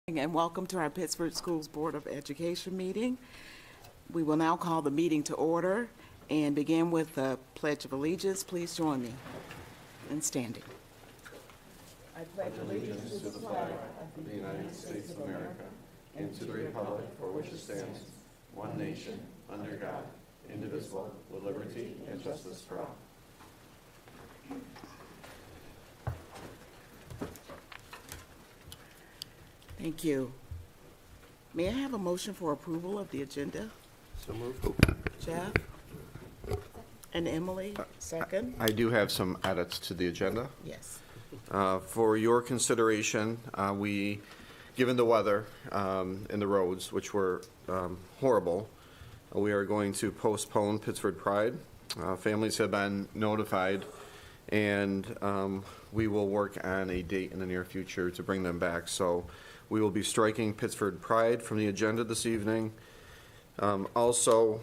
And welcome to our Pittsford Schools Board of Education meeting. We will now call the meeting to order and begin with the Pledge of Allegiance. Please join me in standing. I pledge allegiance to the flag of the United States of America and to the republic for which it stands, one nation, under God, indivisible, with liberty and justice for all. Thank you. May I have a motion for approval of the agenda? So moved. Jeff? And Emily, second? I do have some edits to the agenda. Yes. For your consideration, given the weather and the roads, which were horrible, we are going to postpone Pittsford Pride. Families have been notified, and we will work on a date in the near future to bring them back. So we will be striking Pittsford Pride from the agenda this evening. Also,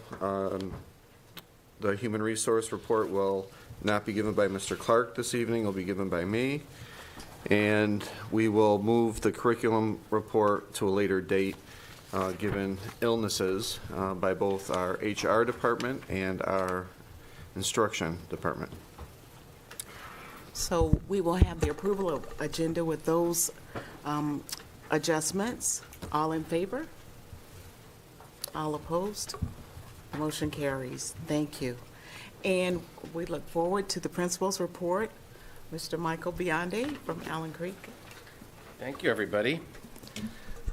the Human Resource Report will not be given by Mr. Clark this evening. It will be given by me. And we will move the curriculum report to a later date, given illnesses by both our HR department and our instruction department. So we will have the approval of agenda with those adjustments. All in favor? All opposed? Motion carries. Thank you. And we look forward to the principal's report. Mr. Michael Biondi from Allen Creek. Thank you, everybody.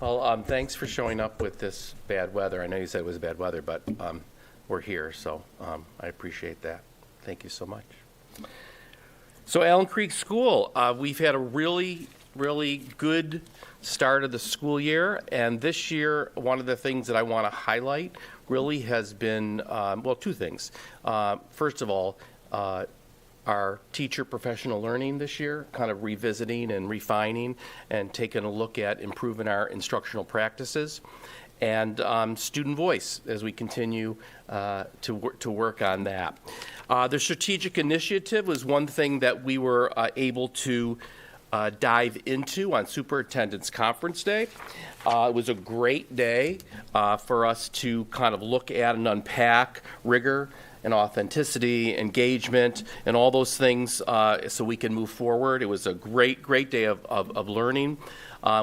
Well, thanks for showing up with this bad weather. I know you said it was bad weather, but we're here, so I appreciate that. Thank you so much. So Allen Creek School, we've had a really good start of the school year, and this year, one of the things that I want to highlight really has been, well, two things. First of all, our teacher professional learning this year, kind of revisiting and refining and taking a look at improving our instructional practices, and student voice as we continue to work on that. The strategic initiative was one thing that we were able to dive into on Superintendent's Conference Day. It was a great day for us to kind of look at and unpack rigor and authenticity, engagement, and all those things so we can move forward. It was a great day of learning.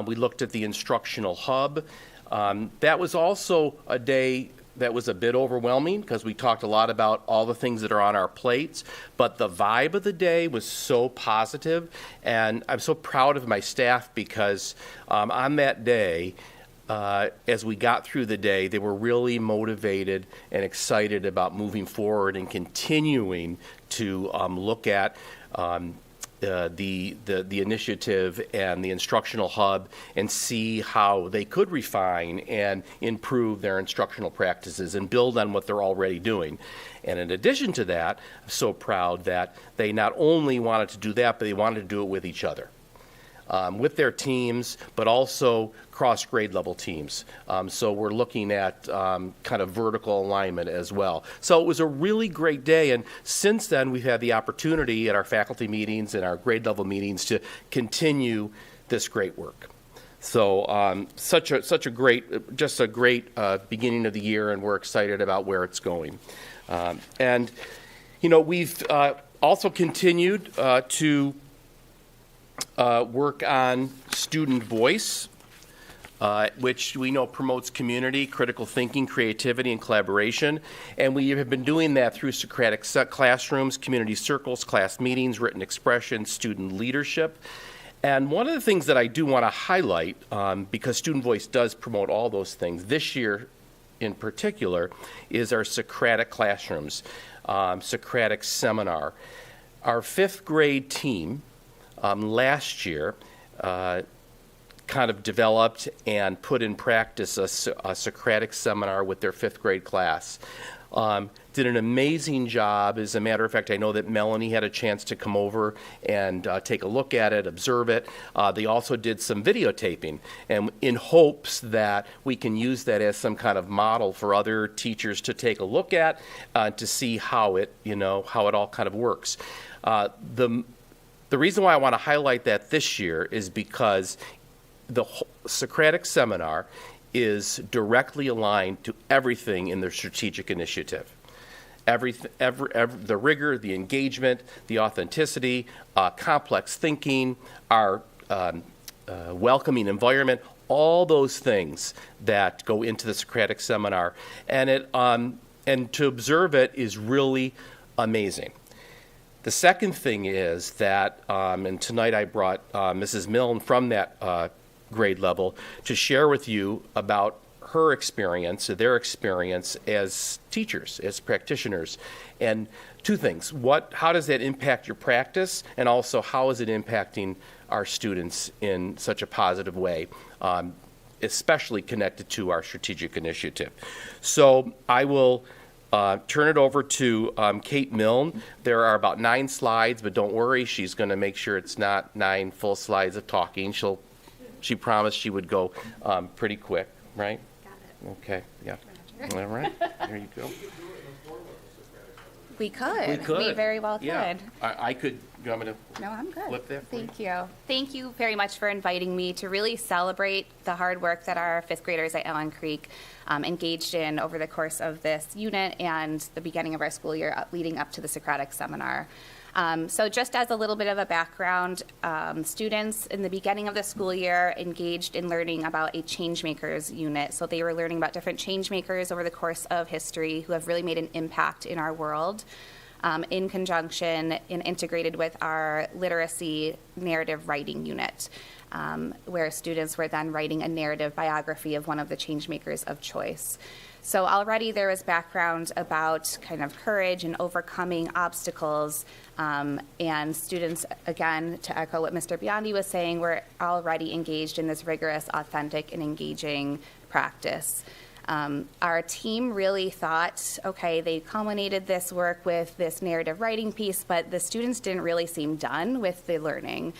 We looked at the instructional hub. That was also a day that was a bit overwhelming because we talked a lot about all the things that are on our plates, but the vibe of the day was so positive, and I'm so proud of my staff because on that day, as we got through the day, they were really motivated and excited about moving forward and continuing to look at the initiative and the instructional hub and see how they could refine and improve their instructional practices and build on what they're already doing. And in addition to that, I'm so proud that they not only wanted to do that, but they wanted to do it with each other. With their teams, but also cross-grade level teams. So we're looking at kind of vertical alignment as well. So it was a really great day, and since then we've had the opportunity at our faculty meetings and our grade level meetings to continue this great work. So such a great beginning of the year, and we're excited about where it's going. And you know, we've also continued to work on student voice, which we know promotes community, critical thinking, creativity, and collaboration. And we have been doing that through Socratic classrooms, community circles, class meetings, written expression, student leadership. And one of the things that I do want to highlight, because student voice does promote all those things this year in particular, is our Socratic classrooms, Socratic seminar. Our fifth grade team last year kind of developed and put in practice a Socratic seminar with their fifth grade class. Did an amazing job. As a matter of fact, I know that Melanie had a chance to come over and take a look at it, observe it. They also did some videotaping, and in hopes that we can use that as some kind of model for other teachers to take a look at to see how it all kind of works. The reason why I want to highlight that this year is because the Socratic Seminar is directly aligned to everything in the strategic initiative. The rigor, the engagement, the authenticity, complex thinking, our welcoming environment, all those things that go into the Socratic Seminar. And to observe it is really amazing. The second thing is that, and tonight I brought Mrs. Milne from that grade level to share with you about her experience, their experience as teachers, as practitioners. And two things. How does that impact your practice? And also, how is it impacting our students in such a positive way, especially connected to our strategic initiative? So I will turn it over to Kate Milne. There are about 9 slides, but don't worry, she's going to make sure it's not 9 full slides of talking. She promised she would go pretty quick, right? Got it. Okay, yeah. All right, there you go. We could. We could. We very well could. Yeah, I could. You want me to No, I'm good. flip that for you? Thank you. Thank you very much for inviting me to really celebrate the hard work that our 5th graders at Allen Creek engaged in over the course of this unit and the beginning of our school year leading up to the Socratic Seminar. So just as a little bit of a background, students in the beginning of the school year engaged in learning about a changemakers unit. So they were learning about different changemakers over the course of history who have really made an impact in our world, in conjunction and integrated with our literacy narrative writing unit, where students were then writing a narrative biography of one of the changemakers of choice. So already there was background about kind of courage and overcoming obstacles, and students, again, to echo what Mr. Biondi was saying, were already engaged in this rigorous, authentic, and engaging practice. Our team really thought, okay, they culminated this work with this narrative writing piece, but the students didn't really seem done with the learning.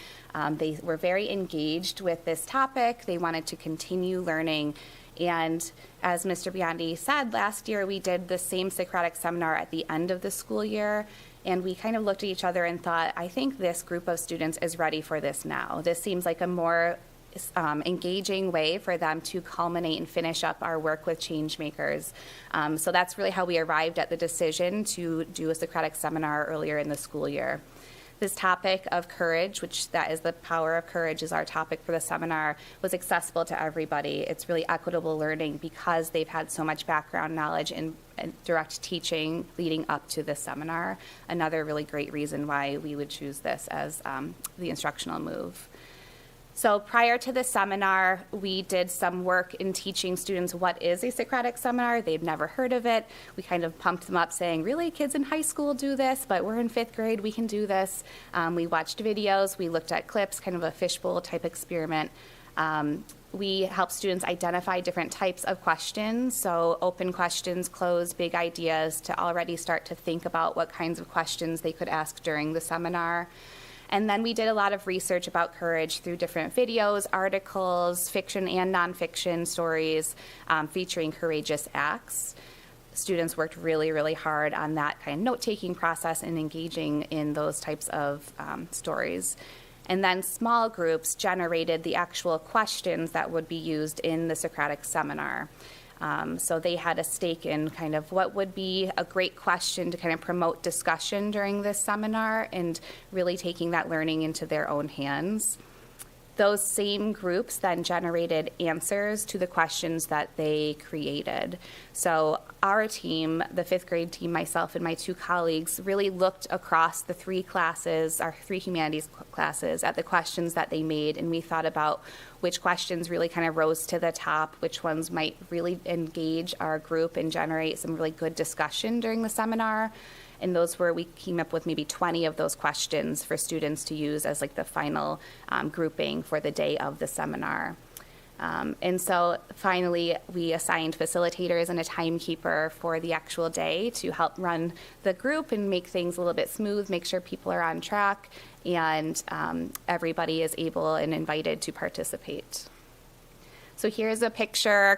They were very engaged with this topic. They wanted to continue learning. And as Mr. Biondi said, last year we did the same Socratic Seminar at the end of the school year, and we kind of looked at each other and thought, I think this group of students is ready for this now. This seems like a more engaging way for them to culminate and finish up our work with changemakers. So that's really how we arrived at the decision to do a Socratic Seminar earlier in the school year. This topic of courage, which that is the power of courage, is our topic for the seminar, was accessible to everybody. It's really equitable learning because they've had so much background knowledge in direct teaching leading up to this seminar. Another really great reason why we would choose this as the instructional move. So prior to the seminar, we did some work in teaching students what is a Socratic Seminar. They've never heard of it. We kind of pumped them up saying, really, kids in high school do this, but we're in 5th grade, we can do this. We watched videos, we looked at clips, kind of a fishbowl type experiment. We helped students identify different types of questions, so open questions, closed, big ideas, to already start to think about what kinds of questions they could ask during the seminar. And then we did a lot of research about courage through different videos, articles, fiction and nonfiction stories featuring courageous acts. Students worked really, really hard on that kind of note-taking process and engaging in those types of stories. And then small groups generated the actual questions that would be used in the Socratic Seminar. So they had a stake in kind of what would be a great question to kind of promote discussion during this seminar and really taking that learning into their own hands. Those same groups then generated answers to the questions that they created. So our team, the 5th grade team, myself and my 2 colleagues, really looked across the 3 classes, our 3 humanities classes, at the questions that they made, and we thought about which questions really kind of rose to the top, which ones might really engage our group and generate some really good discussion during the seminar. And those were, we came up with maybe 20 of those questions for students to use as like the final grouping for the day of the seminar. And so finally, we assigned facilitators and a timekeeper for the actual day to help run the group and make things a little bit smooth, make sure people are on track, and everybody is able and invited to participate. So here's a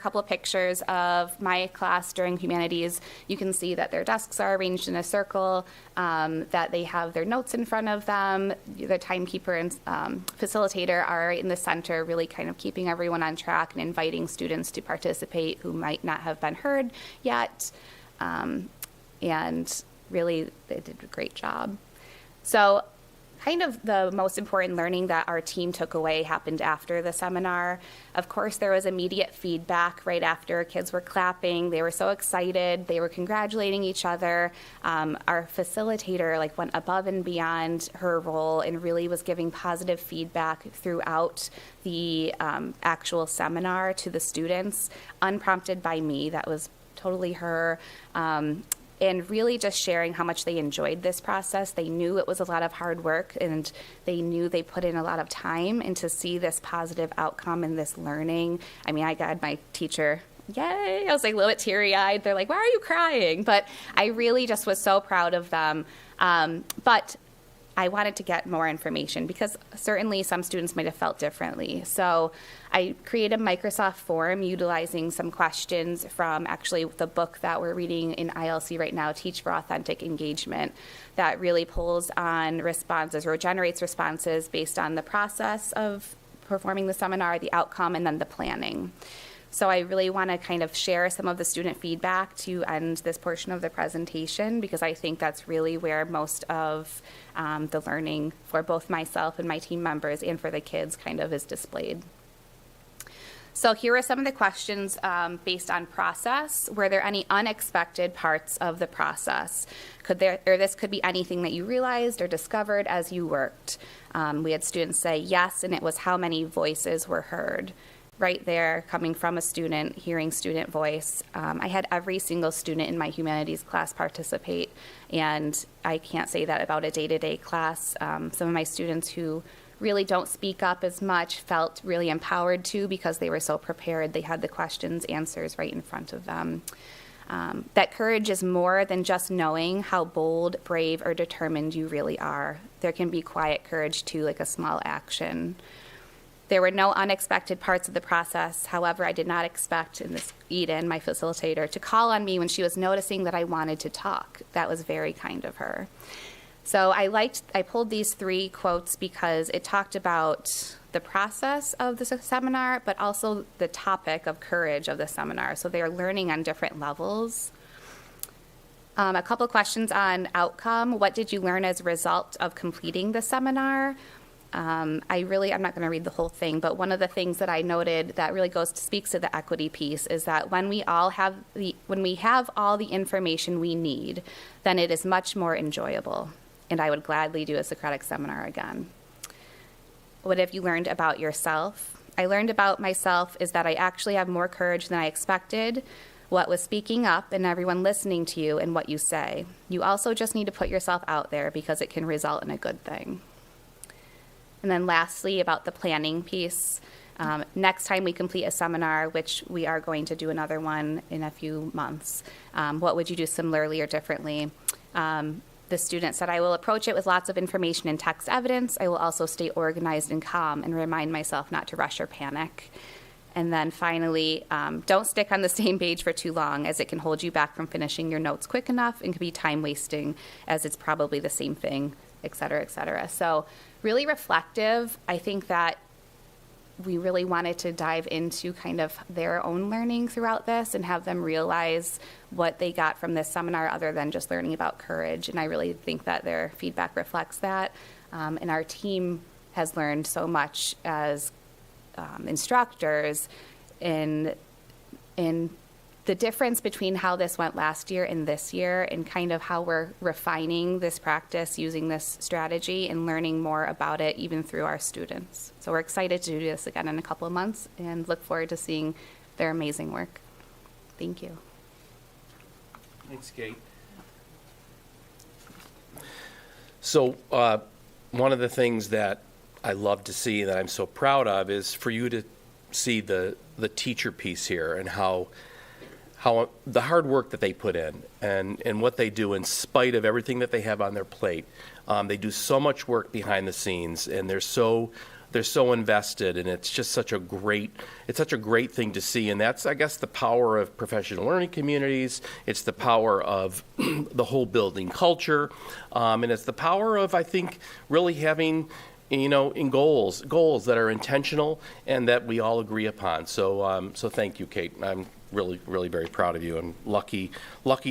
couple of pictures of my class during humanities. You can see that their desks are arranged in a circle, that they have their notes in front of them. The timekeeper and facilitator are right in the center, really kind of keeping everyone on track and inviting students to participate who might not have been heard yet. And really, they did a great job. So kind of the most important learning that our team took away happened after the seminar. Of course, there was immediate feedback right after. Kids were clapping. They were so excited. They were congratulating each other. Our facilitator went above and beyond her role and really was giving positive feedback throughout the actual seminar to the students, unprompted by me. That was totally her. And really just sharing how much they enjoyed this process. They knew it was a lot of hard work, and they knew they put in a lot of time, and to see this positive outcome and this learning. I mean, I got my teacher, yay, I was a little bit teary-eyed. They're like, why are you crying? But I really just was so proud of them. But I wanted to get more information because certainly some students might have felt differently. So I created a Microsoft form utilizing some questions from actually the book that we're reading in ILC right now, Teach for Authentic Engagement, that really pulls on responses or generates responses based on the process of performing the seminar, the outcome, and then the planning. So I really want to kind of share some of the student feedback to end this portion of the presentation, because I think that's really where most of the learning for both myself and my team members and for the kids kind of is displayed. So here are some of the questions based on process. Were there any unexpected parts of the process? This could be anything that you realized or discovered as you worked. We had students say yes, and it was how many voices were heard. Right there, coming from a student, hearing student voice. I had every single student in my humanities class participate, and I can't say that about a day-to-day class. Some of my students who really don't speak up as much felt really empowered to, because they were so prepared. They had the questions, answers right in front of them. That courage is more than just knowing how bold, brave, or determined you really are. There can be quiet courage too, like a small action. There were no unexpected parts of the process. However, I did not expect Eden, my facilitator, to call on me when she was noticing that I wanted to talk. That was very kind of her. So I pulled these 3 quotes because it talked about the process of the seminar, but also the topic of courage of the seminar. So they are learning on different levels. A couple of questions on outcome. What did you learn as a result of completing the seminar? I'm not going to read the whole thing, but one of the things that I noted that really speaks to the equity piece is that when we have all the information we need, then it is much more enjoyable. And I would gladly do a Socratic seminar again. What have you learned about yourself? I learned about myself is that I actually have more courage than I expected. What was speaking up and everyone listening to you and what you say. You also just need to put yourself out there because it can result in a good thing. And then lastly, about the planning piece. Next time we complete a seminar, which we are going to do another one in a few months, what would you do similarly or differently? The student said, I will approach it with lots of information and text evidence. I will also stay organized and calm and remind myself not to rush or panic. And then finally, don't stick on the same page for too long, as it can hold you back from finishing your notes quick enough and can be time wasting, as it's probably the same thing, et cetera, et cetera. So really reflective. I think that we really wanted to dive into kind of their own learning throughout this and have them realize what they got from this seminar other than just learning about courage. And I really think that their feedback reflects that. And our team has learned so much as instructors in the difference between how this went last year and this year, and kind of how we're refining this practice using this strategy and learning more about it even through our students. So we're excited to do this again in a couple of months and look forward to seeing their amazing work. Thank you. Thanks, Kate. So one of the things that I love to see, that I'm so proud of, is for you to see the teacher piece here and how the hard work that they put in and what they do in spite of everything that they have on their plate. They do so much work behind the scenes, and they're so they're so invested, and it's just such a great thing to see. And that's, I guess, the power of professional learning communities. It's the power of the whole building culture, and it's the power of, I think, really having, in goals that are intentional and that we all agree upon. So thank you, Kate. I'm really, really very proud of you, and lucky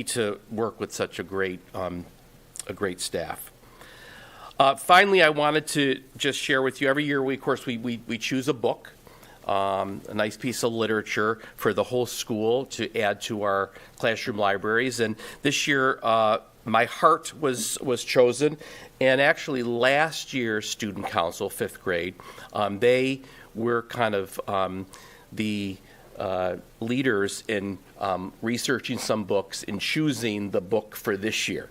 to work with such a great staff. Finally, I wanted to just share with you, every year we choose a book, a nice piece of literature for the whole school to add to our classroom libraries. And this year, My Heart was chosen. And actually, last year's student council, 5th grade, they were kind of the leaders in researching some books and choosing the book for this year.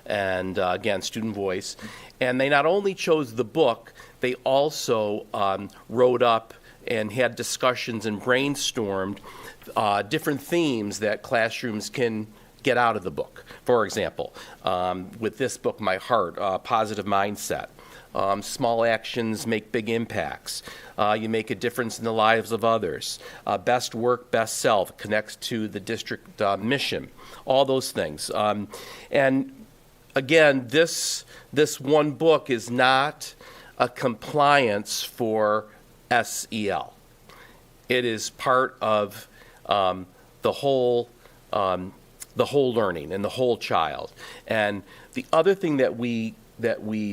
And again, student voice. And they not only chose the book, they also wrote up and had discussions and brainstormed different themes that classrooms can get out of the book. For example, with this book, My Heart, Positive Mindset. Small actions make big impacts. You make a difference in the lives of others. Best work, best self connects to the district mission. All those things. And again, this one book is not a compliance for SEL. It is part of the whole learning and the whole child. And the other thing that we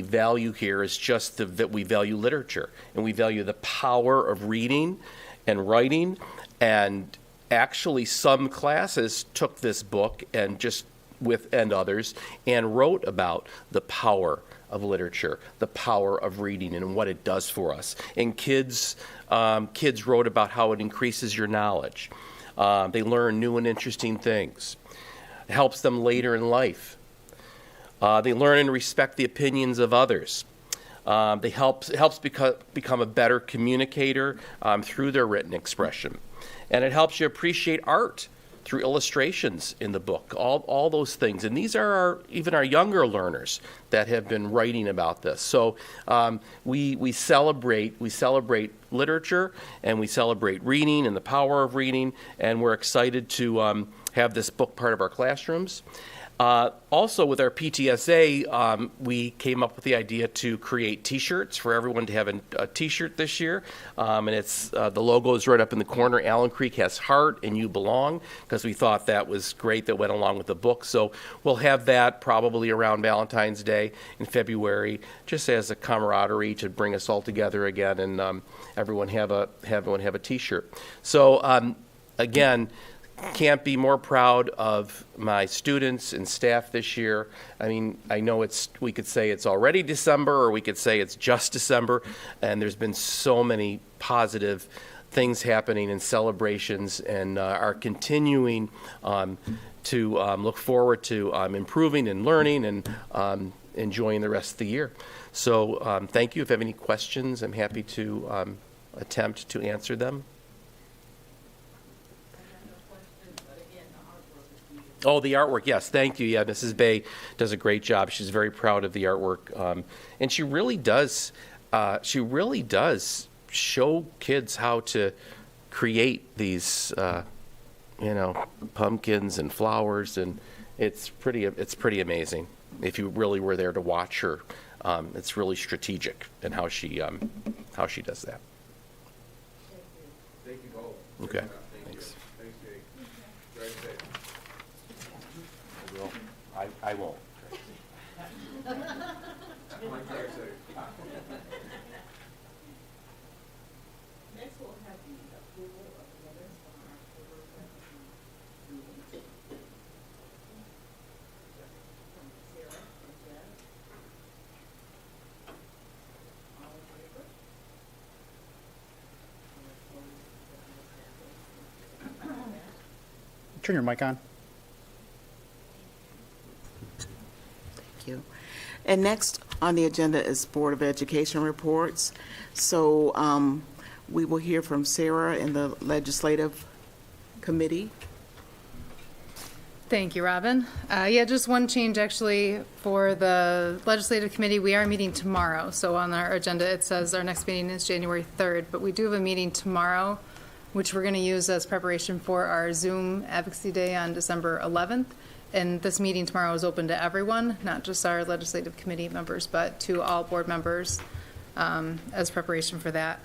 value here is just that we value literature, and we value the power of reading and writing. And actually, some classes took this book and others and wrote about the power of literature, the power of reading, and what it does for us. And kids wrote about how it increases your knowledge. They learn new and interesting things. It helps them later in life. They learn and respect the opinions of others. It helps become a better communicator through their written expression. And it helps you appreciate art through illustrations in the book, all those things. And these are even our younger learners that have been writing about this. So we celebrate literature, and we celebrate reading and the power of reading, and we're excited to have this book part of our classrooms. Also, with our PTSA, we came up with the idea to create T-shirts for everyone to have a T-shirt this year. And it's the logo is right up in the corner. Allen Creek has heart, and you belong, because we thought that was great. That went along with the book. So we'll have that probably around Valentine's Day in February, just as a camaraderie to bring us all together again, and everyone have a T-shirt. So again, can't be more proud of my students and staff this year. I mean, I know we could say it's already December, or we could say it's just December, and there's been so many positive things happening and celebrations, and are continuing to look forward to improving and learning and enjoying the rest of the year. So thank you. If you have any questions, I'm happy to attempt to answer them. Oh, the artwork, yes, thank you. Yeah, Mrs. Bay does a great job. She's very proud of the artwork. And she really does show kids how to create these, pumpkins and flowers, and it's pretty amazing. If you really were there to watch her, it's really strategic in how she does that. Thank you both. Okay. Thanks, Kate. Drive safe. I won't. Next, we'll have the approval of minutes from our October 17th meeting. From Sarah and Jeff. All in favor? Turn your mic on. Thank you. And next on the agenda is Board of Education reports. So we will hear from Sarah in the Legislative Committee. Thank you, Robin. Yeah, just one change actually for the legislative committee. We are meeting tomorrow. So on our agenda, it says our next meeting is January 3rd, but we do have a meeting tomorrow, which we're going to use as preparation for our Zoom Advocacy Day on December 11th. And this meeting tomorrow is open to everyone, not just our legislative committee members, but to all board members as preparation for that.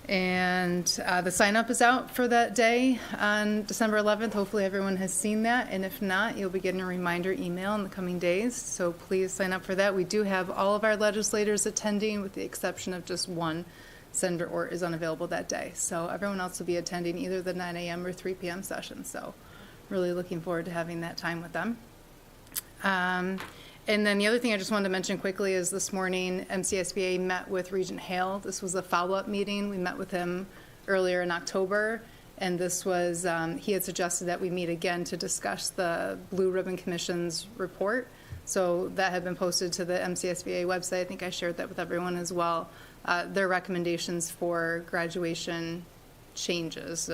And the sign-up is out for that day on December 11th. Hopefully everyone has seen that, and if not, you'll be getting a reminder email in the coming days, so please sign up for that. We do have all of our legislators attending, with the exception of just one. Senator Ort is unavailable that day, so everyone else will be attending either the 9 a.m. or 3 p.m. session, so really looking forward to having that time with them. And then the other thing I just wanted to mention quickly is this morning, MCSBA met with Regent Hale. This was a follow-up meeting. We met with him earlier in October, and this was, he had suggested that we meet again to discuss the Blue Ribbon Commission's report. So that had been posted to the MCSBA website. I think I shared that with everyone as well. Their recommendations for graduation changes,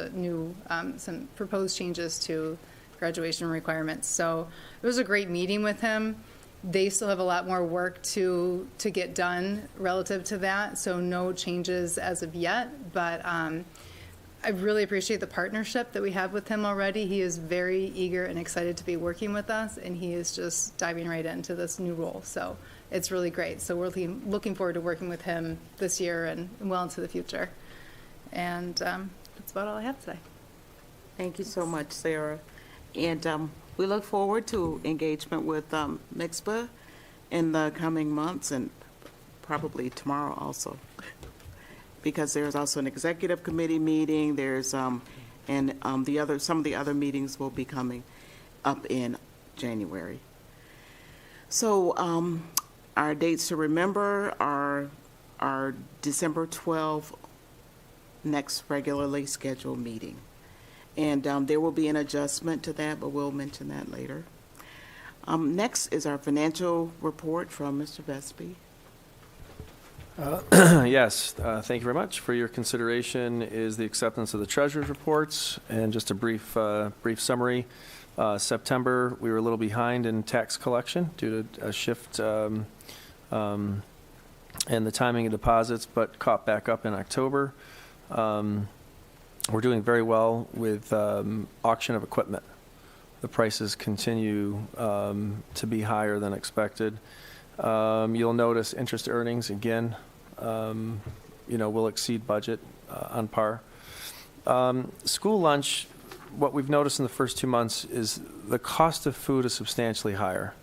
some proposed changes to graduation requirements. So it was a great meeting with him. They still have a lot more work to get done relative to that, so no changes as of yet, but I really appreciate the partnership that we have with him already. He is very eager and excited to be working with us, and he is just diving right into this new role, so it's really great. So we're looking forward to working with him this year and well into the future. And that's about all I have today. Thank you so much, Sarah. And we look forward to engagement with MIXPA in the coming months, and probably tomorrow also, because there's also an executive committee meeting. There's some of the other meetings will be coming up in January. So our dates to remember are December 12th, next regularly scheduled meeting. And there will be an adjustment to that, but we'll mention that later. Next is our financial report from Mr. Vespi. Yes, thank you very much. For your consideration is the acceptance of the treasurer's reports, and just a brief summary. September, we were a little behind in tax collection due to a shift in the timing of deposits, but caught back up in October. We're doing very well with auction of equipment. The prices continue to be higher than expected. You'll notice interest earnings, again, will exceed budget on par. School lunch, what we've noticed in the first 2 months is the cost of food is substantially higher.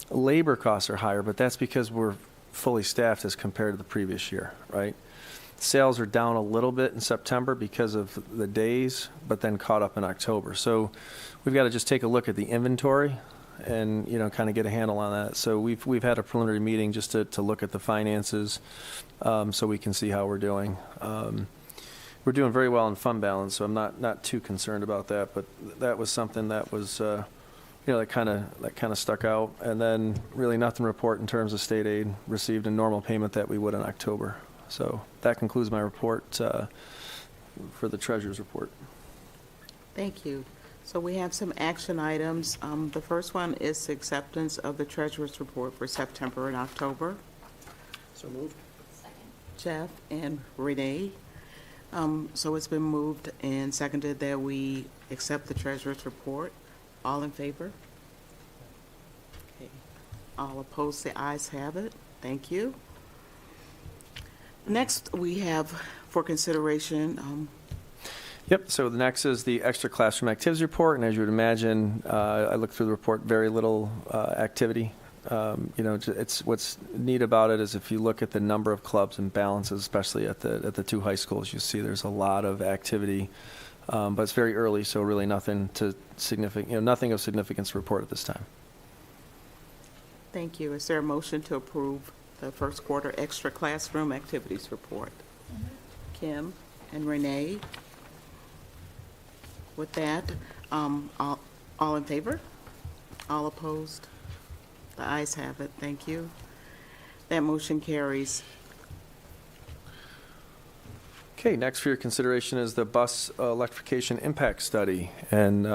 Labor costs are higher, but that's because we're fully staffed as compared to the previous year, right? Sales are down a little bit in September because of the days, but then caught up in October. So we've got to just take a look at the inventory and, kind of get a handle on that. So we've had a preliminary meeting just to look at the finances so we can see how we're doing. We're doing very well in fund balance, so I'm not too concerned about that. But that was something that was, that kind of stuck out. And then really nothing to report in terms of state aid. Received a normal payment that we would in October. So that concludes my report for the treasurer's report. Thank you. So we have some action items. The first one is the acceptance of the treasurer's report for September and October. So moved. Jeff and Renee. So it's been moved and seconded that we accept the treasurer's report. All in favor? Okay. All opposed, the ayes have it. Thank you. Next, we have for consideration. Yep, so the next is the extra classroom activities report, and as you would imagine, I looked through the report, very little activity. It's what's neat about it is if you look at the number of clubs and balances, especially at the two high schools, you see there's a lot of activity, but it's very early, so really nothing of significance to report at this time. Thank you. Is there a motion to approve the first quarter extra classroom activities report? Kim and Renee. With that, all in favor? All opposed? The ayes have it. Thank you. That motion carries. Okay, next for your consideration is the bus electrification impact study. And,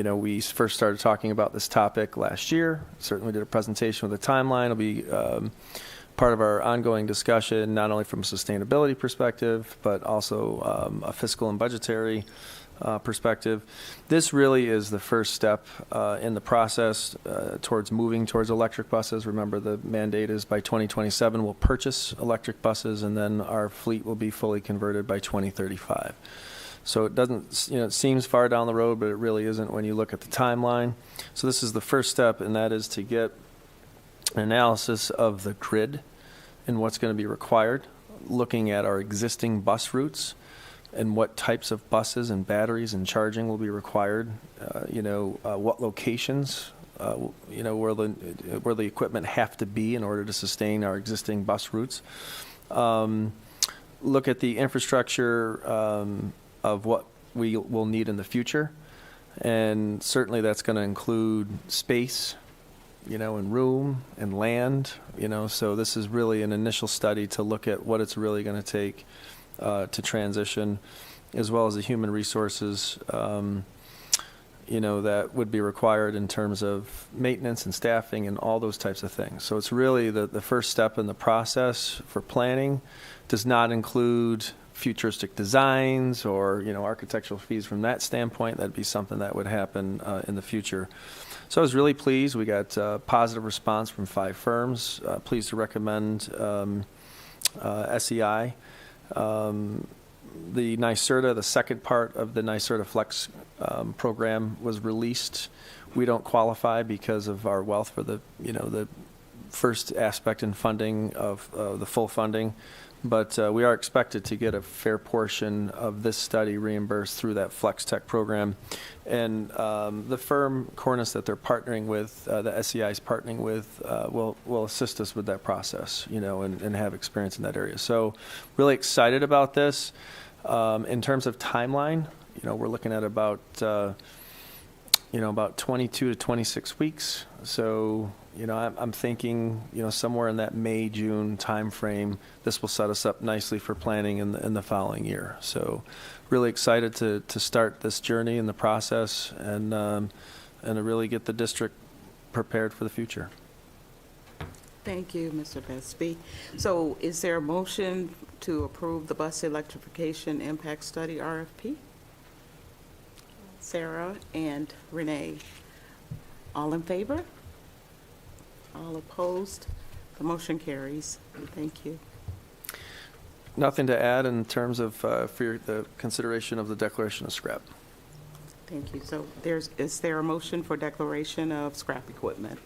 we first started talking about this topic last year. Certainly did a presentation with a timeline. It'll be part of our ongoing discussion, not only from a sustainability perspective, but also a fiscal and budgetary perspective. This really is the first step in the process towards moving towards electric buses. Remember, the mandate is by 2027 we'll purchase electric buses, and then our fleet will be fully converted by 2035. So it doesn't, it seems far down the road, but it really isn't when you look at the timeline. So this is the first step, and that is to get an analysis of the grid and what's going to be required, looking at our existing bus routes and what types of buses and batteries and charging will be required, what locations, where the equipment have to be in order to sustain our existing bus routes. Look at the infrastructure of what we will need in the future, and certainly that's going to include space, and room and land, so this is really an initial study to look at what it's really going to take to transition, as well as the human resources, that would be required in terms of maintenance and staffing and all those types of things. So it's really the first step in the process for planning. Does not include futuristic designs or, architectural fees from that standpoint. That'd be something that would happen in the future. So I was really pleased. We got positive response from 5 firms. Pleased to recommend SEI. The NYSERDA, the second part of the NYSERDA Flex program was released. We don't qualify because of our wealth for the first aspect in funding of the full funding. But we are expected to get a fair portion of this study reimbursed through that Flex Tech program. And the firm, Cornice, that they're partnering with, the SEI is partnering with, will assist us with that process, and have experience in that area. So really excited about this. In terms of timeline, we're looking at about 22 to 26 weeks. So, I'm thinking, somewhere in that May, June timeframe, this will set us up nicely for planning in the following year. So really excited to start this journey in the process and to really get the district prepared for the future. Thank you, Mr. Pesby. So is there a motion to approve the bus electrification impact study RFP? Sarah and Renee, all in favor? All opposed? The motion carries. Thank you. Nothing to add in terms of for the consideration of the declaration of scrap. Thank you. So is there a motion for declaration of scrap equipment?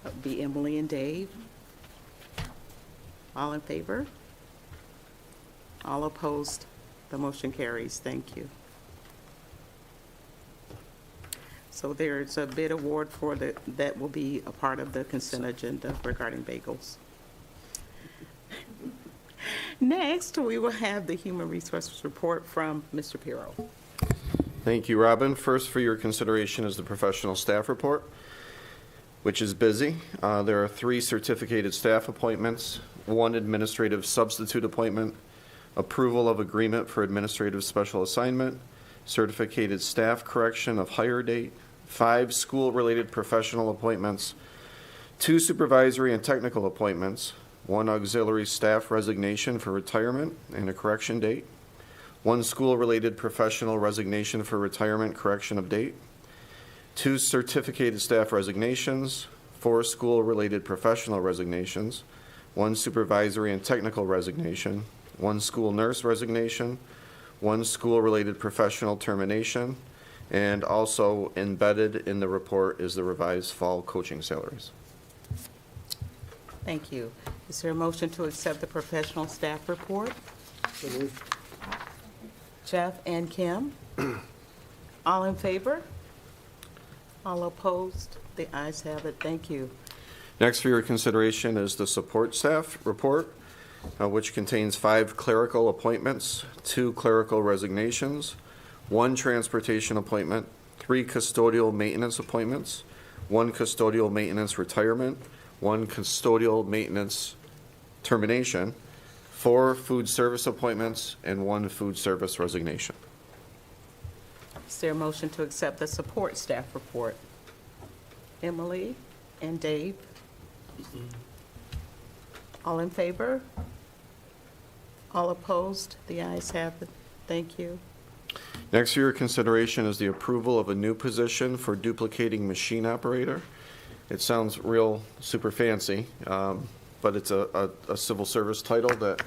That would be Emily and Dave. All in favor? All opposed? The motion carries. Thank you. So there's a bid award that will be a part of the consent agenda regarding bagels. Next, we will have the Human Resources Report from Mr. Pirro. Thank you, Robin. First for your consideration is the professional staff report, which is busy. There are 3 certificated staff appointments, 1 administrative substitute appointment, approval of agreement for administrative special assignment, certificated staff correction of hire date, 5 school-related professional appointments, 2 supervisory and technical appointments, 1 auxiliary staff resignation for retirement and a correction date, 1 school-related professional resignation for retirement, correction of date, 2 certificated staff resignations, 4 school-related professional resignations, 1 supervisory and technical resignation, 1 school nurse resignation, 1 school-related professional termination, and also embedded in the report is the revised fall coaching salaries. Thank you. Is there a motion to accept the professional staff report? Jeff and Kim? All in favor? All opposed? The ayes have it. Thank you. Next for your consideration is the support staff report, which contains 5 clerical appointments, 2 clerical resignations, 1 transportation appointment, 3 custodial maintenance appointments, 1 custodial maintenance retirement, 1 custodial maintenance termination, 4 food service appointments, and 1 food service resignation. Is there a motion to accept the support staff report? Emily and Dave? All in favor? All opposed? The ayes have it. Thank you. Next for your consideration is the approval of a new position for duplicating machine operator. It sounds real super fancy, but it's a civil service title that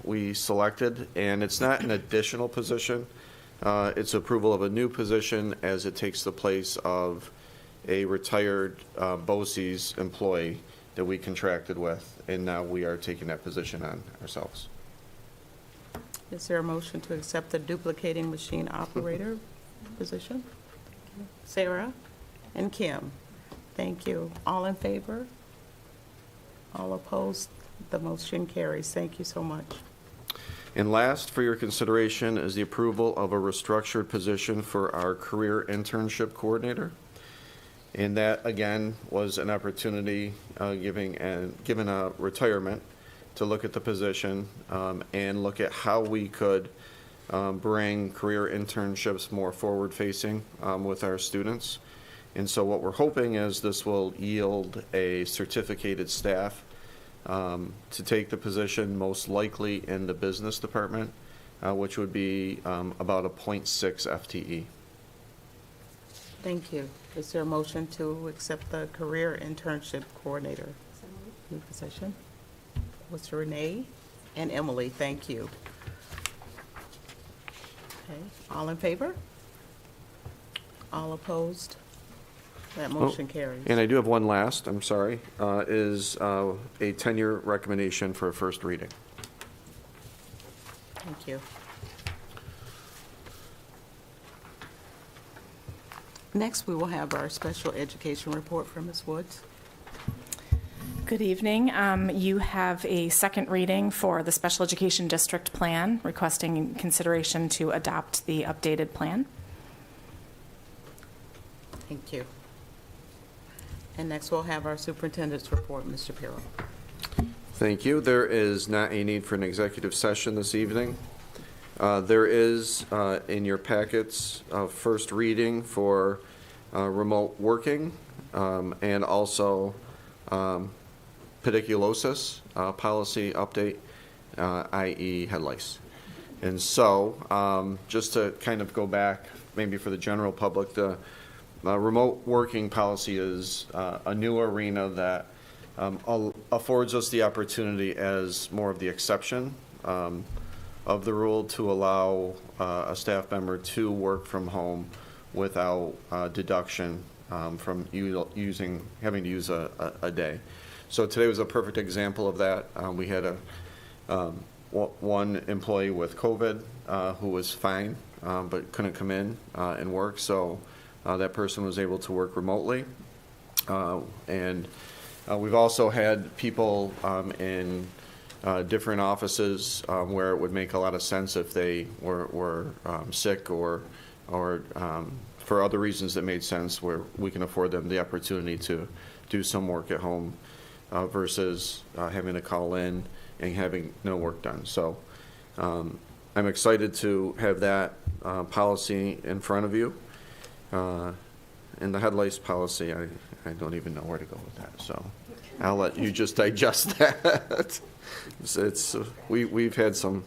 we selected, and it's not an additional position. It's approval of a new position as it takes the place of a retired BOCES employee that we contracted with, and now we are taking that position on ourselves. Is there a motion to accept the duplicating machine operator position? Sarah and Kim, thank you. All in favor? All opposed? The motion carries. Thank you so much. And last for your consideration is the approval of a restructured position for our career internship coordinator. And that, again, was an opportunity given a retirement to look at the position and look at how we could bring career internships more forward-facing with our students. And so what we're hoping is this will yield a certificated staff to take the position most likely in the business department, which would be about a 0.6 FTE. Thank you. Is there a motion to accept the career internship coordinator new position? Was Renee and Emily, thank you. Okay, all in favor? All opposed? That motion carries. And I do have one last, I'm sorry, is a tenure recommendation for a first reading. Thank you. Next, we will have our special education report from Ms. Woods. Good evening. You have a second reading for the Special Education District Plan, requesting consideration to adopt the updated plan. Thank you. And next, we'll have our superintendent's report, Mr. Pirro. Thank you. There is not a need for an executive session this evening. There is in your packets a first reading for remote working and also pediculosis policy update, i.e. head lice. And so just to kind of go back, maybe for the general public, the remote working policy is a new arena that affords us the opportunity as more of the exception of the rule to allow a staff member to work from home without deduction from having to use a day. So today was a perfect example of that. We had one employee with COVID who was fine but couldn't come in and work, so that person was able to work remotely. And we've also had people in different offices where it would make a lot of sense if they were sick or for other reasons that made sense, where we can afford them the opportunity to do some work at home versus having to call in and having no work done. So I'm excited to have that policy in front of you. And the head lice policy, I don't even know where to go with that, so I'll let you just digest that. We've had some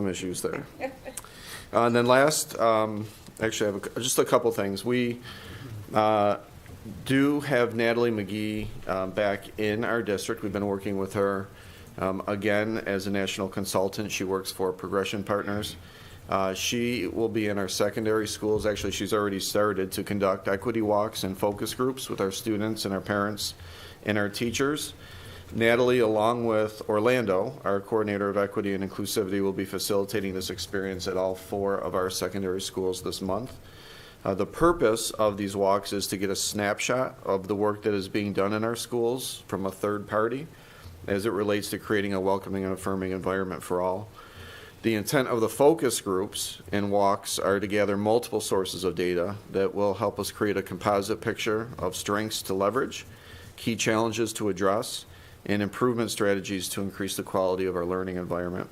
issues there. And then last, actually I have just a couple things. We do have Natalie McGee back in our district. We've been working with her again as a national consultant. She works for Progression Partners. She will be in our secondary schools. Actually, she's already started to conduct equity walks and focus groups with our students and our parents and our teachers. Natalie, along with Orlando, our coordinator of equity and inclusivity, will be facilitating this experience at all 4 of our secondary schools this month. The purpose of these walks is to get a snapshot of the work that is being done in our schools from a third party as it relates to creating a welcoming and affirming environment for all. The intent of the focus groups and walks are to gather multiple sources of data that will help us create a composite picture of strengths to leverage, key challenges to address, and improvement strategies to increase the quality of our learning environment.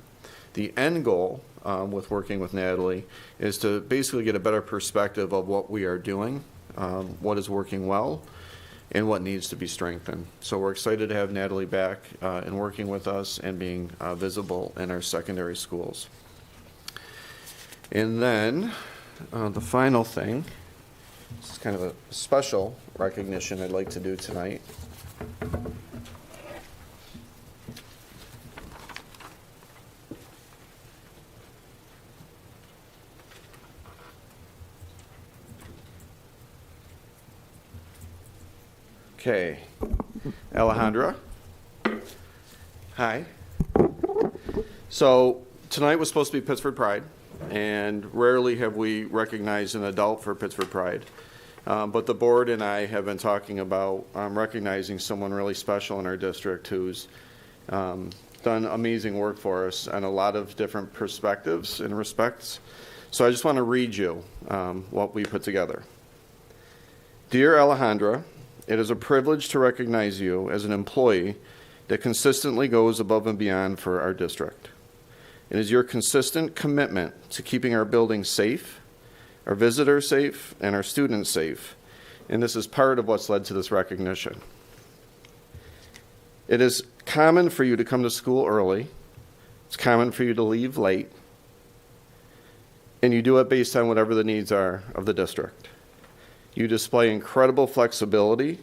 The end goal with working with Natalie is to basically get a better perspective of what we are doing, what is working well, and what needs to be strengthened. So we're excited to have Natalie back and working with us and being visible in our secondary schools. And then the final thing, this is kind of a special recognition I'd like to do tonight. Okay, Alejandra. Hi. So tonight was supposed to be Pittsford Pride, and rarely have we recognized an adult for Pittsford Pride. But the board and I have been talking about recognizing someone really special in our district who's done amazing work for us on a lot of different perspectives and respects. So I just want to read you what we put together. Dear Alejandra, it is a privilege to recognize you as an employee that consistently goes above and beyond for our district. It is your consistent commitment to keeping our buildings safe, our visitors safe, and our students safe, and this is part of what's led to this recognition. It is common for you to come to school early. It's common for you to leave late, and you do it based on whatever the needs are of the district. You display incredible flexibility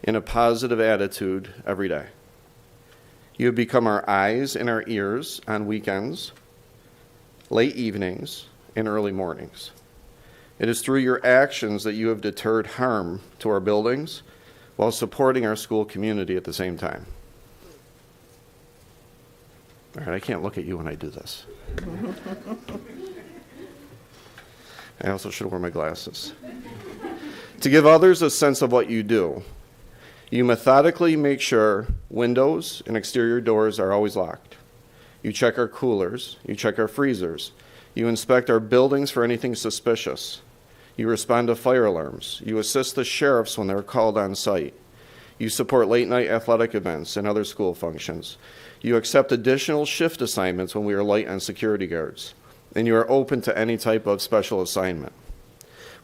and a positive attitude every day. You have become our eyes and our ears on weekends, late evenings, and early mornings. It is through your actions that you have deterred harm to our buildings while supporting our school community at the same time. All right, I can't look at you when I do this. I also should wear my glasses. To give others a sense of what you do, you methodically make sure windows and exterior doors are always locked. You check our coolers. You check our freezers. You inspect our buildings for anything suspicious. You respond to fire alarms. You assist the sheriffs when they're called on site. You support late-night athletic events and other school functions. You accept additional shift assignments when we are light on security guards. And you are open to any type of special assignment.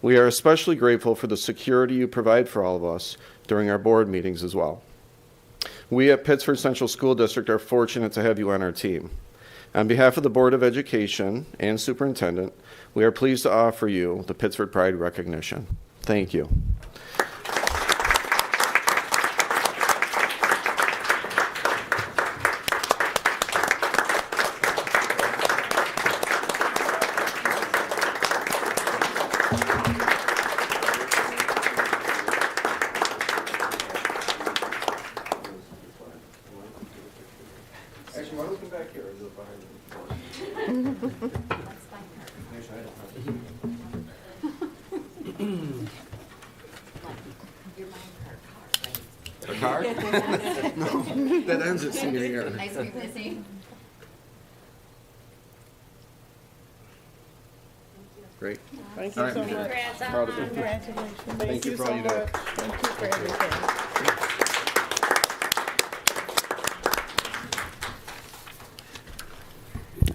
We are especially grateful for the security you provide for all of us during our board meetings as well. We at Pittsford Central School District are fortunate to have you on our team. On behalf of the Board of Education and Superintendent, we are pleased to offer you the Pittsford Pride recognition. Thank you. Actually, why don't we come back here? Or is it behind the A car? No, that ends at senior year. Ice cream missing. Great. Thank All you right. so much. Proud of you. Congratulations. Thank you for so all you do. much. Thank you for everything.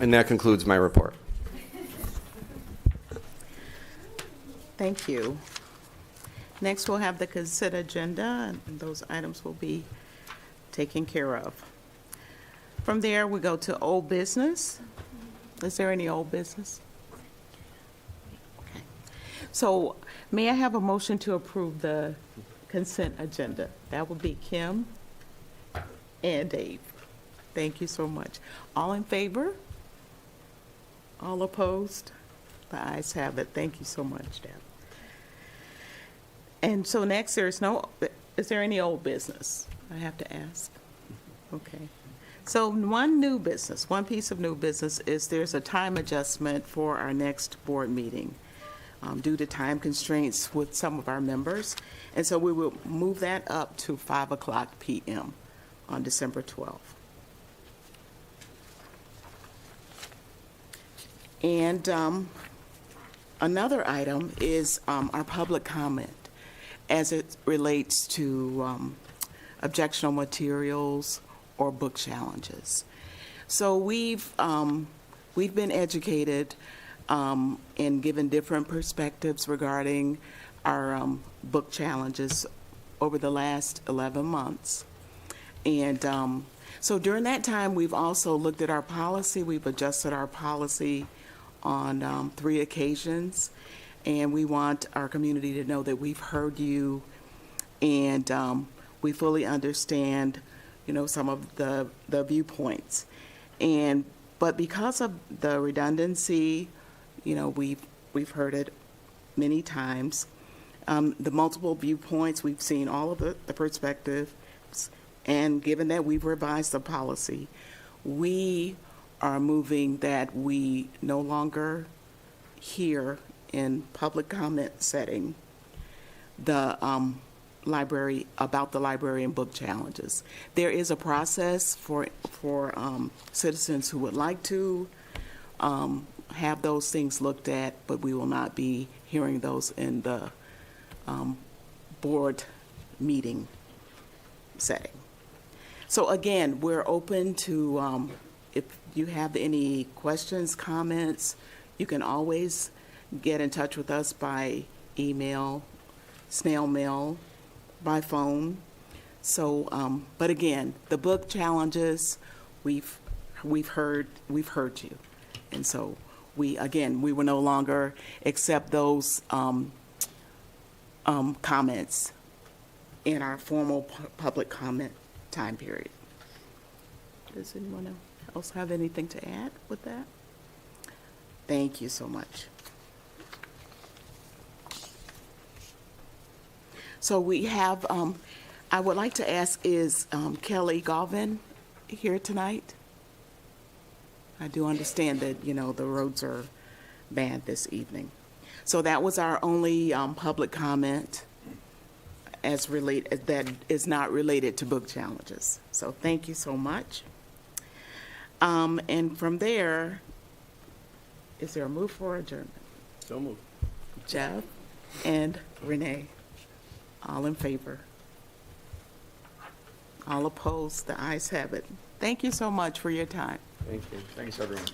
And that concludes my report. Thank you. Next, we'll have the consent agenda, and those items will be taken care of. From there, we go to old business. Is there any old business? Okay. So may I have a motion to approve the consent agenda? That would be Kim and Dave. Thank you so much. All in favor? All opposed? The ayes have it. Thank you so much, Deb. And so next, is there any old business? I have to ask. Okay. So one piece of new business is there's a time adjustment for our next board meeting due to time constraints with some of our members. And so we will move that up to 5:00 p.m. on December 12th. And another item is our public comment as it relates to objectionable materials or book challenges. So we've been educated and given different perspectives regarding our book challenges over the last 11 months. And so during that time, we've also looked at our policy. We've adjusted our policy on 3 occasions. And we want our community to know that we've heard you and we fully understand, some of the viewpoints. But because of the redundancy, we've heard it many times. The multiple viewpoints, we've seen all of the perspectives, and given that we've revised the policy, we are moving that we no longer hear in public comment setting the about the library and book challenges. There is a process for citizens who would like to have those things looked at, but we will not be hearing those in the board meeting setting. So again, we're open to, if you have any questions, comments, you can always get in touch with us by email, snail mail, by phone. So, but again, the book challenges, we've heard you, and so we will no longer accept those comments in our formal public comment time period. Does anyone else have anything to add with that? Thank you so much. So we have, I would like to ask, is Kelly Galvin here tonight? I do understand that, the roads are bad this evening. So that was our only public comment that is not related to book challenges. So thank you so much. And from there, is there a move for adjournment? So moved. Jeff and Renee, all in favor? All opposed? The ayes have it. Thank you so much for your time. Thank you. Thanks, everyone.